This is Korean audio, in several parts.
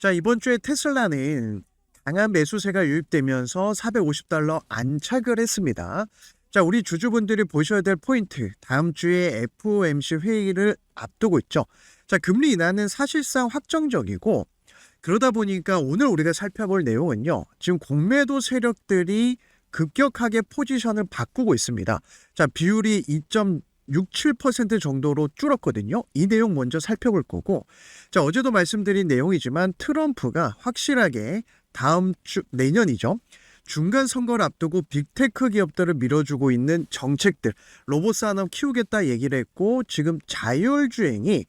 자, 이번 주에 테슬라는 강한 매수세가 유입되면서 $450 안착을 했습니다. 자, 우리 주주분들이 보셔야 될 포인트, 다음 주에 FOMC 회의를 앞두고 있죠. 자, 금리 인하는 사실상 확정적이고, 그러다 보니까 오늘 우리가 살펴볼 내용은요, 지금 공매도 세력들이 급격하게 포지션을 바꾸고 있습니다. 자, 비율이 2.67% 정도로 줄었거든요. 이 내용 먼저 살펴볼 거고, 자, 어제도 말씀드린 내용이지만 트럼프가 확실하게 다음 주 내년이죠. 중간 선거를 앞두고 빅테크 기업들을 밀어주고 있는 정책들, 로봇 산업 키우겠다 얘기를 했고, 지금 자율주행이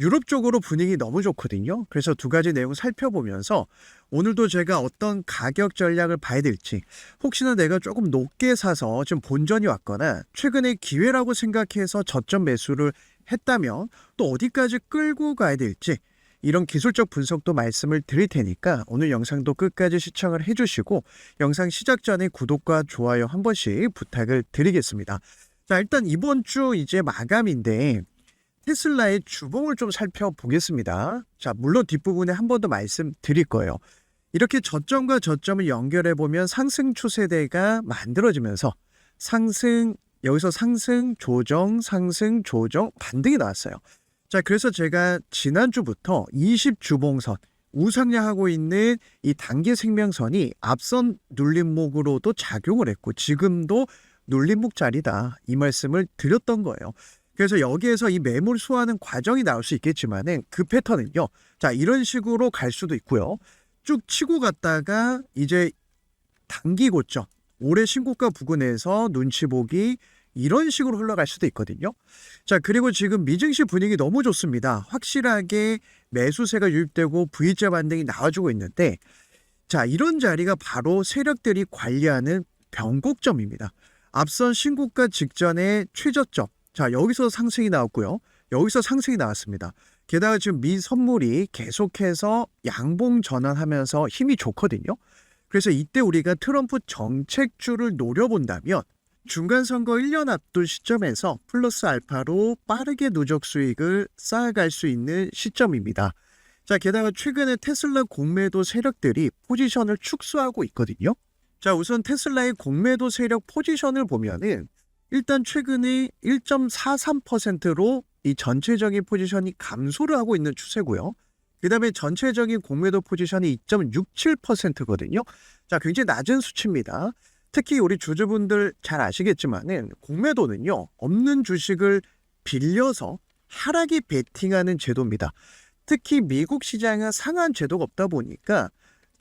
유럽 쪽으로 분위기 너무 좋거든요. 그래서 두 가지 내용 살펴보면서 오늘도 제가 어떤 가격 전략을 봐야 될지, 혹시나 내가 조금 높게 사서 지금 본전이 왔거나 최근에 기회라고 생각해서 저점 매수를 했다면 또 어디까지 끌고 가야 될지, 이런 기술적 분석도 말씀을 드릴 테니까 오늘 영상도 끝까지 시청을 해주시고, 영상 시작 전에 구독과 좋아요 한 번씩 부탁을 드리겠습니다. 자, 일단 이번 주 이제 마감인데 테슬라의 주봉을 좀 살펴보겠습니다. 자, 물론 뒷부분에 한 번 더 말씀드릴 거예요. 이렇게 저점과 저점을 연결해보면 상승 추세대가 만들어지면서 여기서 상승, 조정, 반등이 나왔어요. 자, 그래서 제가 지난주부터 20주봉선, 우상향하고 있는 이 단기 생명선이 앞선 눌림목으로도 작용을 했고, 지금도 눌림목 자리다, 이 말씀을 드렸던 거예요. 그래서 여기에서 이 매물 소화하는 과정이 나올 수 있겠지만은 그 패턴은요, 자, 이런 식으로 갈 수도 있고요. 쭉 치고 갔다가 이제 단기 고점, 올해 신고가 부근에서 눈치 보기, 이런 식으로 흘러갈 수도 있거든요. 자, 그리고 지금 미증시 분위기 너무 좋습니다. 확실하게 매수세가 유입되고 V자 반등이 나와주고 있는데, 자, 이런 자리가 바로 세력들이 관리하는 변곡점입니다. 앞선 신고가 직전에 최저점, 자, 여기서 상승이 나왔고요. 여기서 상승이 나왔습니다. 게다가 지금 미 선물이 계속해서 양봉 전환하면서 힘이 좋거든요. 그래서 이때 우리가 트럼프 정책주를 노려본다면 중간 선거 1년 앞둔 시점에서 플러스 알파로 빠르게 누적 수익을 쌓아갈 수 있는 시점입니다. 자, 게다가 최근에 테슬라 공매도 세력들이 포지션을 축소하고 있거든요. 자, 우선 테슬라의 공매도 세력 포지션을 보면은 일단 최근에 1.43%로 이 전체적인 포지션이 감소를 하고 있는 추세고요. 그 다음에 전체적인 공매도 포지션이 2.67%거든요. 자, 굉장히 낮은 수치입니다. 특히 우리 주주분들 잘 아시겠지만은 공매도는요, 없는 주식을 빌려서 하락에 베팅하는 제도입니다. 특히 미국 시장은 상한 제도가 없다 보니까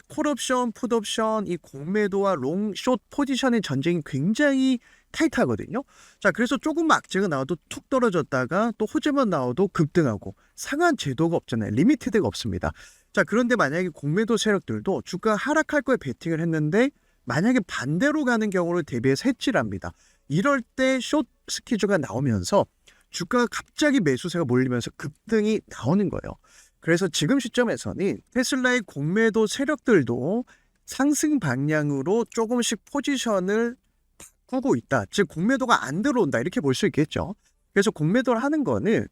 콜옵션, 풋옵션, 이 공매도와 롱, 숏 포지션의 전쟁이 굉장히 타이트하거든요. 자, 그래서 조금 악재가 나와도 툭 떨어졌다가 또 호재만 나와도 급등하고, 상한 제도가 없잖아요. 리미티드가 없습니다. 자, 그런데 만약에 공매도 세력들도 주가 하락할 거에 베팅을 했는데 만약에 반대로 가는 경우를 대비해서 해지를 합니다. 이럴 때 숏 스퀴즈가 나오면서 주가가 갑자기 매수세가 몰리면서 급등이 나오는 거예요. 그래서 지금 시점에서는 테슬라의 공매도 세력들도 상승 방향으로 조금씩 포지션을 바꾸고 있다. 즉 공매도가 안 들어온다, 이렇게 볼 수 있겠죠. 그래서 공매도를 하는 거는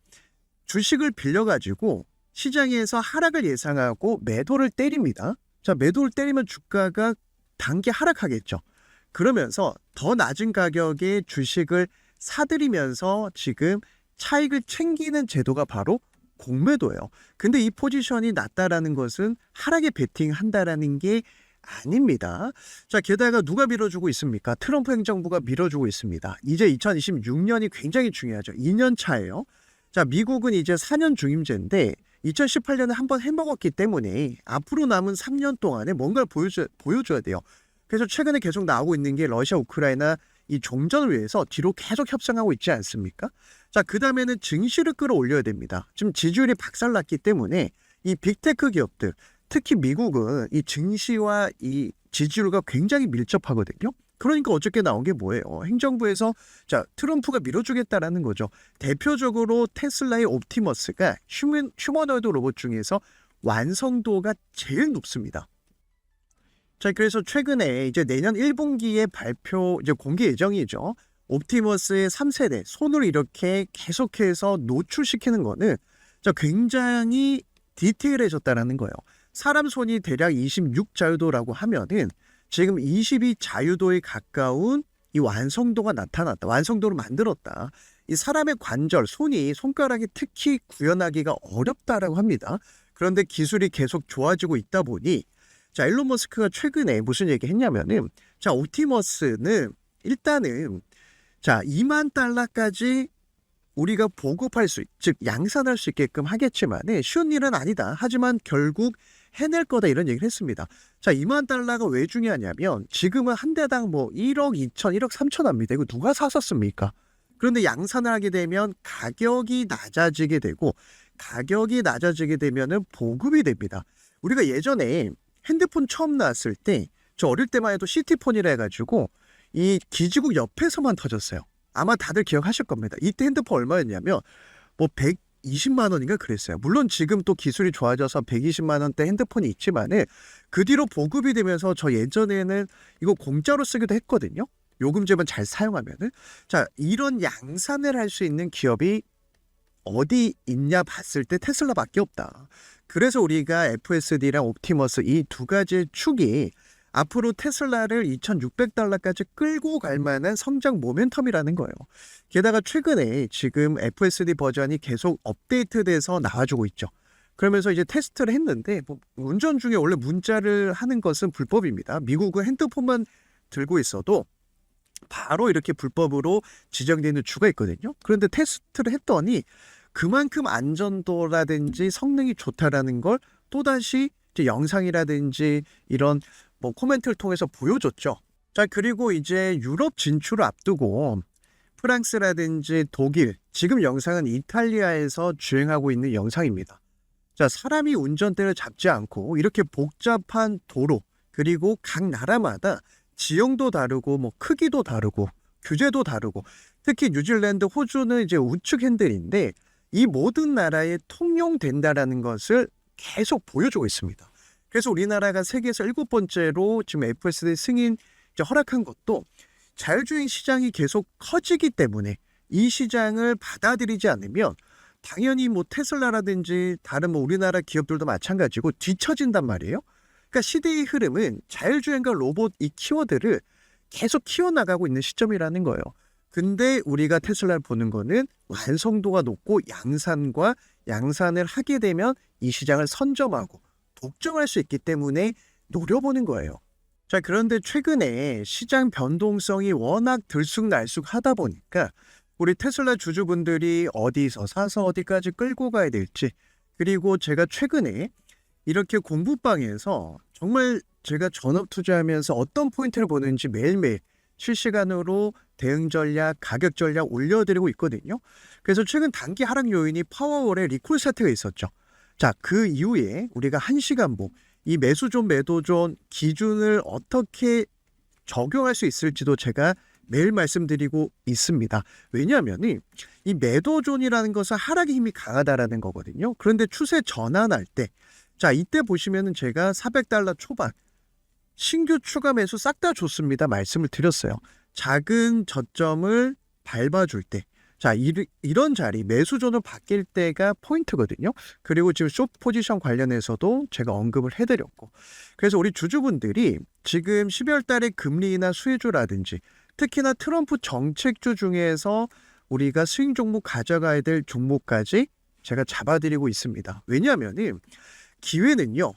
주식을 빌려가지고 시장에서 하락을 예상하고 매도를 때립니다. 자, 매도를 때리면 주가가 단기 하락하겠죠. 그러면서 더 낮은 가격의 주식을 사들이면서 지금 차익을 챙기는 제도가 바로 공매도예요. 근데 이 포지션이 낮다라는 것은 하락에 베팅한다라는 게 아닙니다. 자, 게다가 누가 밀어주고 있습니까? 트럼프 행정부가 밀어주고 있습니다. 이제 2026년이 굉장히 중요하죠. 2년 차예요. 자, 미국은 이제 4년 중임제인데 2018년에 한번 해먹었기 때문에 앞으로 남은 3년 동안에 뭔가를 보여줘야 돼요. 그래서 최근에 계속 나오고 있는 게 러시아, 우크라이나 이 종전을 위해서 뒤로 계속 협상하고 있지 않습니까? 자, 그 다음에는 증시를 끌어올려야 됩니다. 지금 지지율이 박살났기 때문에 이 빅테크 기업들, 특히 미국은 이 증시와 이 지지율과 굉장히 밀접하거든요. 그러니까 어저께 나온 게 뭐예요? 행정부에서 자, 트럼프가 밀어주겠다라는 거죠. 대표적으로 테슬라의 옵티머스가 휴머노이드 로봇 중에서 완성도가 제일 높습니다. 자, 그래서 최근에 이제 내년 1분기에 발표, 이제 공개 예정이죠. 옵티머스의 3세대 손을 이렇게 계속해서 노출시키는 거는 자, 굉장히 디테일해졌다라는 거예요. 사람 손이 대략 26자유도라고 하면은 지금 22자유도에 가까운 이 완성도가 나타났다. 완성도를 만들었다. 이 사람의 관절, 손가락이 특히 구현하기가 어렵다라고 합니다. 그런데 기술이 계속 좋아지고 있다 보니 자, 일론 머스크가 최근에 무슨 얘기 했냐면은 자, 옵티머스는 일단은 자, 2만 달러까지 우리가 보급할 즉 양산할 수 있게끔 하겠지만은 쉬운 일은 아니다. 하지만 결국 해낼 거다 이런 얘기를 했습니다. 자, 2만 달러가 왜 중요하냐면 지금은 한 대당 뭐 1억 2천, 1억 3천 합니다. 이거 누가 샀었습니까? 그런데 양산을 하게 되면 가격이 낮아지게 되고 가격이 낮아지게 되면은 보급이 됩니다. 우리가 예전에 핸드폰 처음 나왔을 때 저 어릴 때만 해도 시티폰이라 해가지고 이 기지국 옆에서만 터졌어요. 아마 다들 기억하실 겁니다. 이때 핸드폰 얼마였냐면 뭐 120만 원인가 그랬어요. 물론 지금 또 기술이 좋아져서 120만 원대 핸드폰이 있지만은 그 뒤로 보급이 되면서 저 예전에는 이거 공짜로 쓰기도 했거든요. 요금제만 잘 사용하면은. 자, 이런 양산을 할 수 있는 기업이 어디 있냐 봤을 때 테슬라밖에 없다. 그래서 우리가 FSD랑 옵티머스 이 두 가지 축이 앞으로 테슬라를 2,600달러까지 끌고 갈 만한 성장 모멘텀이라는 거예요. 게다가 최근에 지금 FSD 버전이 계속 업데이트돼서 나와주고 있죠. 그러면서 이제 테스트를 했는데 뭐 운전 중에 원래 문자를 하는 것은 불법입니다. 미국은 핸드폰만 들고 있어도 바로 이렇게 불법으로 지정되는 주가 있거든요. 그런데 테스트를 했더니 그만큼 안전도라든지 성능이 좋다라는 걸 또다시 이제 영상이라든지 이런 뭐 코멘트를 통해서 보여줬죠. 자, 그리고 이제 유럽 진출을 앞두고 프랑스라든지 독일, 지금 영상은 이탈리아에서 주행하고 있는 영상입니다. 자, 사람이 운전대를 잡지 않고 이렇게 복잡한 도로, 그리고 각 나라마다 지형도 다르고 뭐 크기도 다르고 규제도 다르고 특히 뉴질랜드, 호주는 이제 우측 핸들인데 이 모든 나라에 통용된다라는 것을 계속 보여주고 있습니다. 그래서 우리나라가 세계에서 7번째로 지금 FSD 승인 허락한 것도 자율주행 시장이 계속 커지기 때문에 이 시장을 받아들이지 않으면 당연히 뭐 테슬라라든지 다른 뭐 우리나라 기업들도 마찬가지고 뒤처진단 말이에요. 그러니까 시대의 흐름은 자율주행과 로봇 이 키워드를 계속 키워나가고 있는 시점이라는 거예요. 근데 우리가 테슬라를 보는 거는 완성도가 높고 양산을 하게 되면 이 시장을 선점하고 독점할 수 있기 때문에 노려보는 거예요. 자, 그런데 최근에 시장 변동성이 워낙 들쑥날쑥 하다 보니까 우리 테슬라 주주분들이 어디서 사서 어디까지 끌고 가야 될지, 그리고 제가 최근에 이렇게 공부방에서 정말 제가 전업 투자하면서 어떤 포인트를 보는지 매일매일 실시간으로 대응 전략, 가격 전략 올려드리고 있거든요. 그래서 최근 단기 하락 요인이 파워월의 리콜 사태가 있었죠. 자, 그 이후에 우리가 1시간봉, 이 매수존, 매도존 기준을 어떻게 적용할 수 있을지도 제가 매일 말씀드리고 있습니다. 왜냐하면 이 매도존이라는 것은 하락의 힘이 강하다라는 거거든요. 그런데 추세 전환할 때, 자, 이때 보시면은 제가 400달러 초반 신규 추가 매수 싹 다 좋습니다. 말씀을 드렸어요. 작은 저점을 밟아줄 때, 자, 이런 자리 매수존으로 바뀔 때가 포인트거든요. 그리고 지금 숏 포지션 관련해서도 제가 언급을 해드렸고, 그래서 우리 주주분들이 지금 12월 달에 금리 인하 수혜주라든지 특히나 트럼프 정책주 중에서 우리가 스윙 종목 가져가야 될 종목까지 제가 잡아드리고 있습니다. 왜냐하면 기회는요,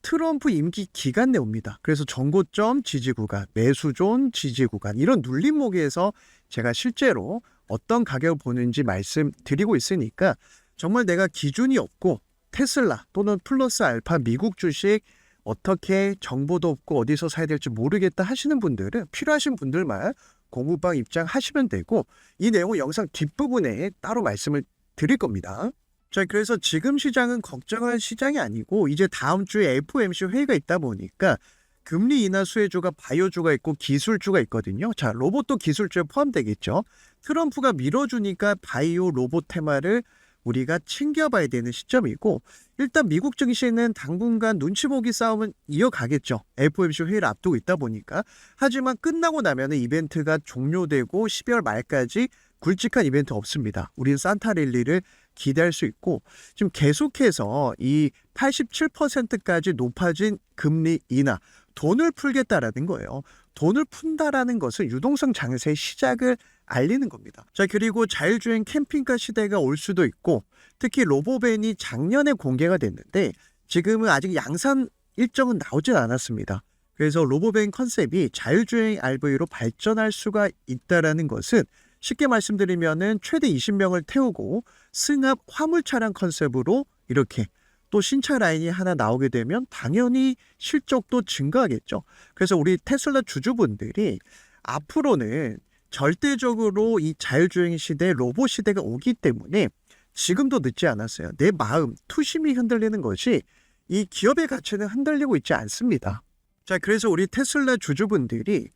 트럼프 임기 기간 내 옵니다. 그래서 정고점 지지 구간, 매수존 지지 구간, 이런 눌림목에서 제가 실제로 어떤 가격을 보는지 말씀드리고 있으니까 정말 내가 기준이 없고 테슬라 또는 플러스 알파 미국 주식 어떻게 정보도 없고 어디서 사야 될지 모르겠다 하시는 분들은 필요하신 분들만 공부방 입장하시면 되고, 이 내용은 영상 뒷부분에 따로 말씀을 드릴 겁니다. 자, 그래서 지금 시장은 걱정할 시장이 아니고 이제 다음 주에 FOMC 회의가 있다 보니까 금리 인하 수혜주가 바이오주가 있고 기술주가 있거든요. 자, 로봇도 기술주에 포함되겠죠. 트럼프가 밀어주니까 바이오 로봇 테마를 우리가 챙겨봐야 되는 시점이고, 일단 미국 증시는 당분간 눈치 보기 싸움은 이어가겠죠. FOMC 회의를 앞두고 있다 보니까. 하지만 끝나고 나면 이벤트가 종료되고 12월 말까지 굵직한 이벤트 없습니다. 우린 산타랠리를 기대할 수 있고 지금 계속해서 이 87%까지 높아진 금리 인하, 돈을 풀겠다라는 거예요. 돈을 푼다라는 것은 유동성 장세의 시작을 알리는 겁니다. 자, 그리고 자율주행 캠핑카 시대가 올 수도 있고 특히 로보밴이 작년에 공개가 됐는데 지금은 아직 양산 일정은 나오진 않았습니다. 그래서 로보밴 컨셉이 자율주행 RV로 발전할 수가 있다라는 것은 쉽게 말씀드리면은 최대 20명을 태우고 승합 화물 차량 컨셉으로 이렇게 또 신차 라인이 하나 나오게 되면 당연히 실적도 증가하겠죠. 그래서 우리 테슬라 주주분들이 앞으로는 절대적으로 이 자율주행 시대, 로봇 시대가 오기 때문에 지금도 늦지 않았어요. 내 마음, 투심이 흔들리는 것이 이 기업의 가치는 흔들리고 있지 않습니다. 자, 그래서 우리 테슬라 주주분들이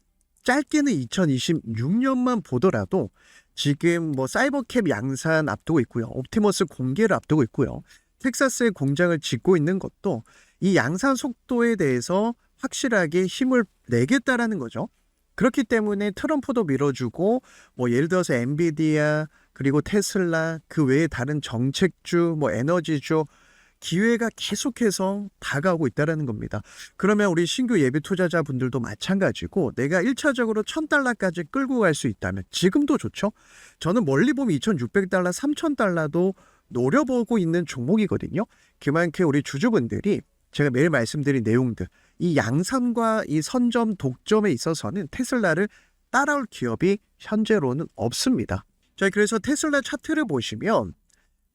짧게는 2026년만 보더라도 지금 뭐 사이버캡 양산 앞두고 있고요. 옵티머스 공개를 앞두고 있고요. 텍사스에 공장을 짓고 있는 것도 이 양산 속도에 대해서 확실하게 힘을 내겠다라는 거죠. 그렇기 때문에 트럼프도 밀어주고 뭐 예를 들어서 엔비디아 그리고 테슬라 그 외에 다른 정책주 뭐 에너지주 기회가 계속해서 다가오고 있다는 겁니다. 그러면 우리 신규 예비 투자자분들도 마찬가지고 내가 1차적으로 $1,000까지 끌고 갈 수 있다면 지금도 좋죠. 저는 멀리 보면 $2,600, $3,000도 노려보고 있는 종목이거든요. 그만큼 우리 주주분들이 제가 매일 말씀드린 내용들 이 양산과 이 선점 독점에 있어서는 테슬라를 따라올 기업이 현재로는 없습니다. 자, 그래서 테슬라 차트를 보시면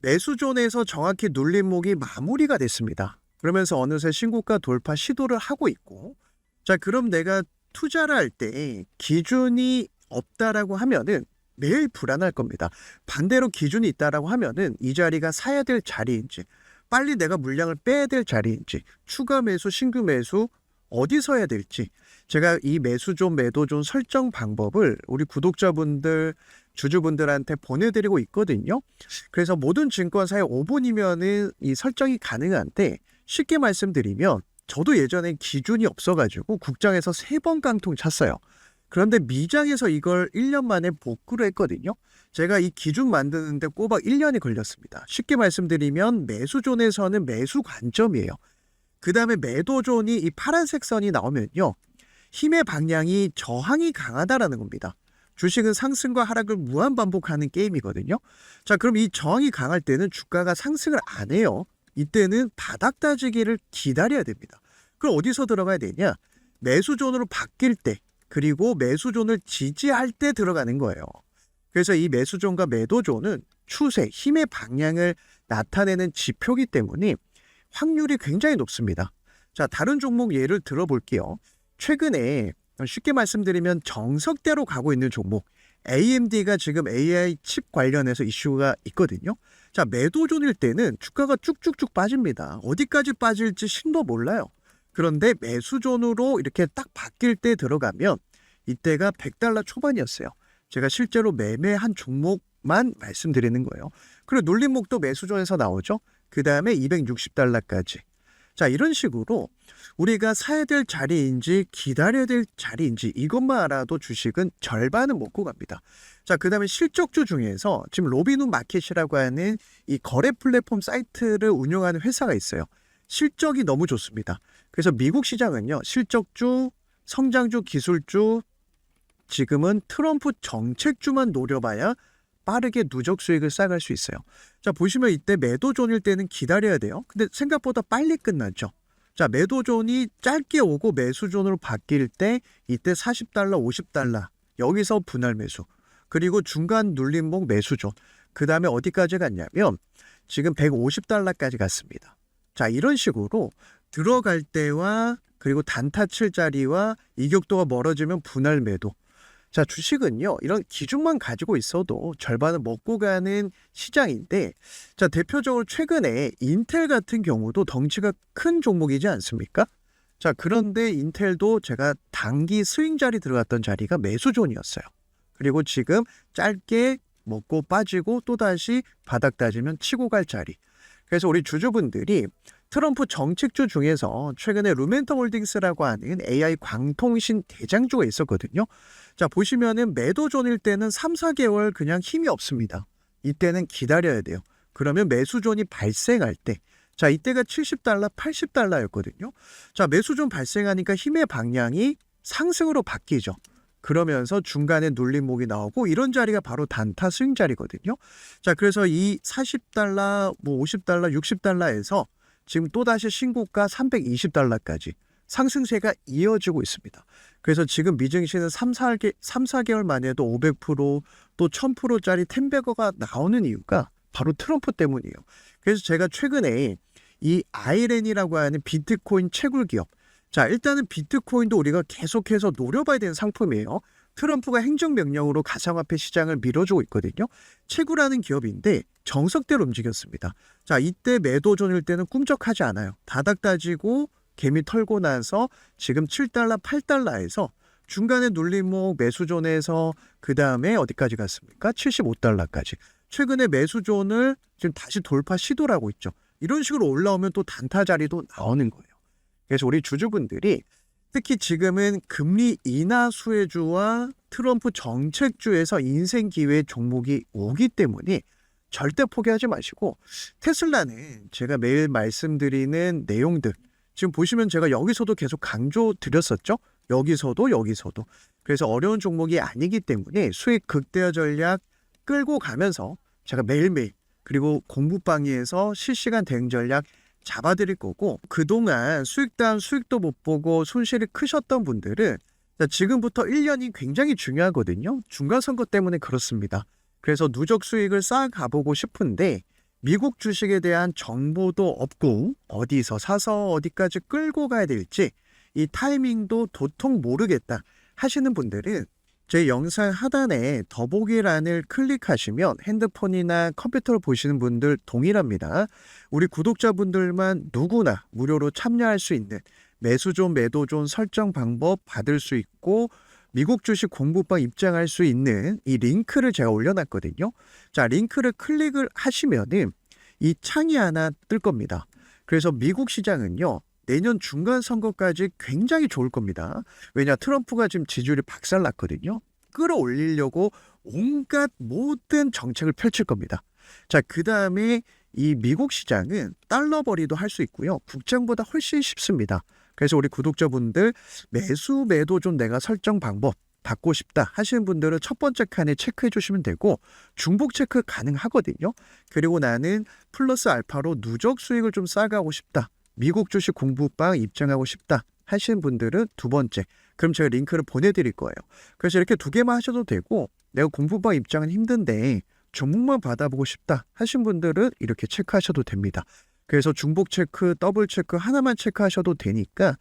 매수존에서 정확히 눌림목이 마무리가 됐습니다. 그러면서 어느새 신고가 돌파 시도를 하고 있고, 자, 그럼 내가 투자를 할 때 기준이 없다라고 하면은 매일 불안할 겁니다. 반대로 기준이 있다라고 하면은 이 자리가 사야 될 자리인지, 빨리 내가 물량을 빼야 될 자리인지, 추가 매수, 신규 매수 어디서 해야 될지, 제가 이 매수존, 매도존 설정 방법을 우리 구독자분들, 주주분들한테 보내드리고 있거든요. 그래서 모든 증권사에 5분이면은 이 설정이 가능한데 쉽게 말씀드리면 저도 예전에 기준이 없어가지고 국장에서 3번 깡통 찼어요. 그런데 미장에서 이걸 1년 만에 복구를 했거든요. 제가 이 기준 만드는데 꼬박 1년이 걸렸습니다. 쉽게 말씀드리면 매수존에서는 매수 관점이에요. 그 다음에 매도존이 이 파란색 선이 나오면요. 힘의 방향이 저항이 강하다라는 겁니다. 주식은 상승과 하락을 무한 반복하는 게임이거든요. 자, 그럼 이 저항이 강할 때는 주가가 상승을 안 해요. 이때는 바닥 다지기를 기다려야 됩니다. 그럼 어디서 들어가야 되냐? 매수존으로 바뀔 때 그리고 매수존을 지지할 때 들어가는 거예요. 그래서 이 매수존과 매도존은 추세, 힘의 방향을 나타내는 지표이기 때문에 확률이 굉장히 높습니다. 자, 다른 종목 예를 들어볼게요. 최근에 쉽게 말씀드리면 정석대로 가고 있는 종목 AMD가 지금 AI 칩 관련해서 이슈가 있거든요. 자, 매도존일 때는 주가가 쭉쭉쭉 빠집니다. 어디까지 빠질지 신도 몰라요. 그런데 매수존으로 이렇게 딱 바뀔 때 들어가면 이때가 $100 초반이었어요. 제가 실제로 매매한 종목만 말씀드리는 거예요. 그리고 눌림목도 매수존에서 나오죠. 그 다음에 $260까지. 자, 이런 식으로 우리가 사야 될 자리인지 기다려야 될 자리인지 이것만 알아도 주식은 절반은 먹고 갑니다. 자, 그 다음에 실적주 중에서 지금 로빈훗 마켓이라고 하는 이 거래 플랫폼 사이트를 운영하는 회사가 있어요. 실적이 너무 좋습니다. 그래서 미국 시장은요. 실적주, 성장주, 기술주 지금은 트럼프 정책주만 노려봐야 빠르게 누적 수익을 쌓아갈 수 있어요. 자, 보시면 이때 매도존일 때는 기다려야 돼요. 근데 생각보다 빨리 끝났죠. 자, 매도존이 짧게 오고 매수존으로 바뀔 때 이때 $40, $50 여기서 분할 매수. 그리고 중간 눌림목 매수존. 그 다음에 어디까지 갔냐면 지금 $150까지 갔습니다. 자, 이런 식으로 들어갈 때와 그리고 단타 칠 자리와 이격도가 멀어지면 분할 매도. 자, 주식은요, 이런 기준만 가지고 있어도 절반은 먹고 가는 시장인데, 자, 대표적으로 최근에 인텔 같은 경우도 덩치가 큰 종목이지 않습니까? 자, 그런데 인텔도 제가 단기 스윙 자리 들어갔던 자리가 매수존이었어요. 그리고 지금 짧게 먹고 빠지고 또다시 바닥 다지면 치고 갈 자리. 그래서 우리 주주분들이 트럼프 정책주 중에서 최근에 루멘텀 홀딩스라고 하는 AI 광통신 대장주가 있었거든요. 자, 보시면은 매도존일 때는 3, 4개월 그냥 힘이 없습니다. 이때는 기다려야 돼요. 그러면 매수존이 발생할 때, 자, 이때가 70달러, 80달러였거든요. 자, 매수존 발생하니까 힘의 방향이 상승으로 바뀌죠. 그러면서 중간에 눌림목이 나오고 이런 자리가 바로 단타 스윙 자리거든요. 자, 그래서 이 40달러, 뭐 50달러, 60달러에서 지금 또다시 신고가 320달러까지 상승세가 이어지고 있습니다. 그래서 지금 미증시는 3, 4개월 만에도 500%, 또 1000%짜리 텐베거가 나오는 이유가 바로 트럼프 때문이에요. 그래서 제가 최근에 이 아이렌이라고 하는 비트코인 채굴 기업, 자, 일단은 비트코인도 우리가 계속해서 노려봐야 되는 상품이에요. 트럼프가 행정명령으로 가상화폐 시장을 밀어주고 있거든요. 채굴하는 기업인데 정석대로 움직였습니다. 자, 이때 매도존일 때는 꿈쩍하지 않아요. 다닥 다지고 개미 털고 나서 지금 7달러, 8달러에서 중간에 눌림목 매수존에서 그 다음에 어디까지 갔습니까? 75달러까지. 최근에 매수존을 지금 다시 돌파 시도를 하고 있죠. 이런 식으로 올라오면 또 단타 자리도 나오는 거예요. 그래서 우리 주주분들이 특히 지금은 금리 인하 수혜주와 트럼프 정책주에서 인생 기회 종목이 오기 때문에 절대 포기하지 마시고, 테슬라는 제가 매일 말씀드리는 내용들 지금 보시면 제가 여기서도 계속 강조 드렸었죠. 여기서도. 그래서 어려운 종목이 아니기 때문에 수익 극대화 전략 끌고 가면서 제가 매일매일, 그리고 공부방위에서 실시간 대응 전략 잡아드릴 거고, 그동안 수익단 수익도 못 보고 손실이 크셨던 분들은 지금부터 1년이 굉장히 중요하거든요. 중간선거 때문에 그렇습니다. 그래서 누적 수익을 쌓아가보고 싶은데 미국 주식에 대한 정보도 없고 어디서 사서 어디까지 끌고 가야 될지 이 타이밍도 도통 모르겠다 하시는 분들은 제 영상 하단에 더보기란을 클릭하시면 핸드폰이나 컴퓨터를 보시는 분들 동일합니다. 우리 구독자분들만 누구나 무료로 참여할 수 있는 매수존, 매도존 설정 방법 받을 수 있고, 미국 주식 공부방 입장할 수 있는 이 링크를 제가 올려놨거든요. 자, 링크를 클릭을 하시면은 이 창이 하나 뜰 겁니다. 그래서 미국 시장은요, 내년 중간 선거까지 굉장히 좋을 겁니다. 왜냐, 트럼프가 지금 지지율이 박살났거든요. 끌어올리려고 온갖 모든 정책을 펼칠 겁니다. 자, 그 다음에 이 미국 시장은 달러 벌이도 할 수 있고요. 국장보다 훨씬 쉽습니다. 그래서 우리 구독자분들 매수, 매도 좀 내가 설정 방법 받고 싶다 하시는 분들은 첫 번째 칸에 체크해 주시면 되고, 중복 체크 가능하거든요. 그리고 나는 플러스 알파로 누적 수익을 좀 쌓아가고 싶다, 미국 주식 공부방 입장하고 싶다 하시는 분들은 두 번째, 그럼 제가 링크를 보내드릴 거예요. 그래서 이렇게 두 개만 하셔도 되고, 내가 공부방 입장은 힘든데 종목만 받아보고 싶다 하신 분들은 이렇게 체크하셔도 됩니다. 그래서 중복 체크, 더블 체크 하나만 체크하셔도 되니까,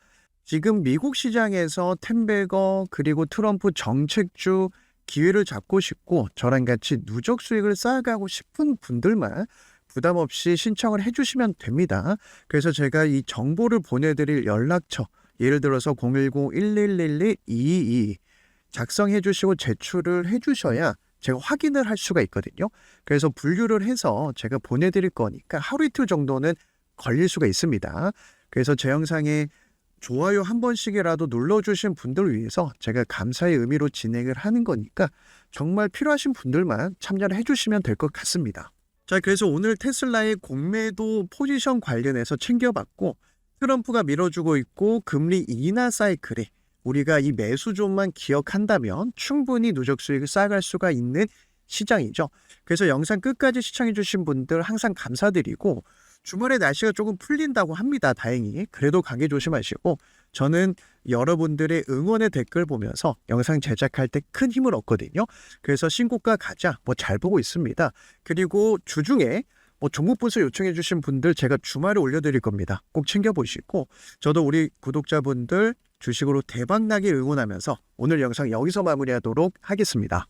지금 미국 시장에서 텐베거 그리고 트럼프 정책주 기회를 잡고 싶고 저랑 같이 누적 수익을 쌓아가고 싶은 분들만 부담 없이 신청을 해주시면 됩니다. 그래서 제가 이 정보를 보내드릴 연락처, 예를 들어서 010-1111-222 작성해 주시고 제출을 해 주셔야 제가 확인을 할 수가 있거든요. 그래서 분류를 해서 제가 보내드릴 거니까 하루 이틀 정도는 걸릴 수가 있습니다. 그래서 제 영상에 좋아요 한 번씩이라도 눌러주신 분들을 위해서 제가 감사의 의미로 진행을 하는 거니까 정말 필요하신 분들만 참여를 해주시면 될 것 같습니다. 자, 그래서 오늘 테슬라의 공매도 포지션 관련해서 챙겨봤고, 트럼프가 밀어주고 있고 금리 인하 사이클에 우리가 이 매수존만 기억한다면 충분히 누적 수익을 쌓아갈 수가 있는 시장이죠. 그래서 영상 끝까지 시청해주신 분들 항상 감사드리고, 주말에 날씨가 조금 풀린다고 합니다. 다행히. 그래도 감기 조심하시고, 저는 여러분들의 응원의 댓글 보면서 영상 제작할 때 큰 힘을 얻거든요. 그래서 신고가 가자 뭐 잘 보고 있습니다. 그리고 주중에 뭐 종목 분석 요청해 주신 분들 제가 주말에 올려드릴 겁니다. 꼭 챙겨보시고, 저도 우리 구독자분들 주식으로 대박나게 응원하면서 오늘 영상 여기서 마무리하도록 하겠습니다.